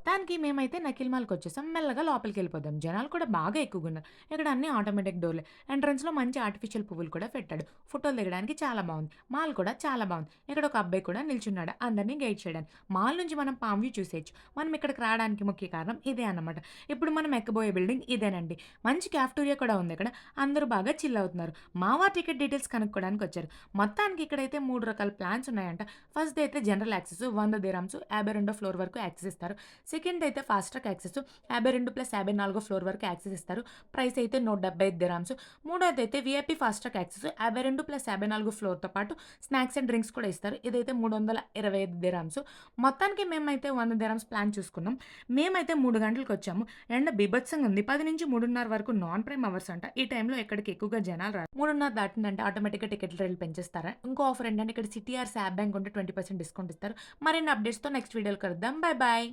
మొత్తానికి మేమైతే నకిల్ మాల్‌కొచ్చేసాం. మెల్లగా లోపలికెళ్ళిపోదాం. జనాలు కూడా బాగా ఎక్కువగున్నారు. ఇక్కడ అన్నీ ఆటోమేటిక్ డోర్‌లే. ఎంట్రన్స్‌లో మంచి ఆర్టిఫిషియల్ పువ్వులు కూడా పెట్టాడు. ఫోటోలు దిగడానికి చాలా బావుంది. మాల్ కూడా చాలా బావుంది. ఇక్కడ ఒక అబ్బాయి కూడా నిల్చున్నాడు. అందరిని గైడ్ చేయడానికి. మాల్ నుంచి మనం పామ్ వ్యూ చూసేయొచ్చు. మనం ఇక్కడికి రావడానికి ముఖ్య కారణం ఇదే అన్నమాట. ఇప్పుడు మనం ఎక్కబోయే బిల్డింగ్ ఇదేనండి. మంచి కాఫ్టీరియా కూడా ఉంది ఇక్కడ. అందరూ బాగా చిల్ అవుతున్నారు. మావా టికెట్ డీటెయిల్స్ కనుక్కోవడానికొచ్చారు. మొత్తానికి ఇక్కడైతే 3 రకాల ప్లాన్స్ ఉన్నాయంట. ఫస్ట్‌ది అయితే జనరల్ యాక్సెస్ 100 దిర్హమ్స్ 52వ ఫ్లోర్ వరకు యాక్సెస్ ఇస్తారు. సెకండ్ అయితే ఫాస్ట్ ట్రాక్ యాక్సెస్ 52+54 ఫ్లోర్ వరకు యాక్సెస్ ఇస్తారు. ప్రైస్ అయితే 175 దిర్హమ్స్. మూడోదైతే వీఐపీ ఫాస్ట్ ట్రాక్ యాక్సెస్ 52+54 ఫ్లోర్‌తో పాటు స్నాక్స్ అండ్ డ్రింక్స్ కూడా ఇస్తారు. ఇదైతే 325 దిర్హమ్స్. మొత్తానికి మేమైతే 100 దిర్హమ్స్ ప్లాన్ చూసుకున్నాం. మేమైతే 3 గంటలకొచ్చాము. ఎండ బీభత్సంగా ఉంది. 10-3:30 వరకు నాన్ ప్రైమ్ అవర్స్ అంట. ఈ టైంలో ఎక్కడికి ఎక్కువగా జనాలు రారు. 3:30 దాటిందంటే ఆటోమేటిక్‌గా టికెట్ల రేట్లు పెంచేస్తారా? ఇంకో ఆఫర్ ఏంటంటే ఇక్కడ సిటీఆర్, శాప్ బ్యాంక్ ఉంటే 20% డిస్కౌంట్ ఇస్తారు. మరిన్ని అప్డేట్స్‌తో నెక్స్ట్ వీడియోలో కలుద్దాం. Bye bye.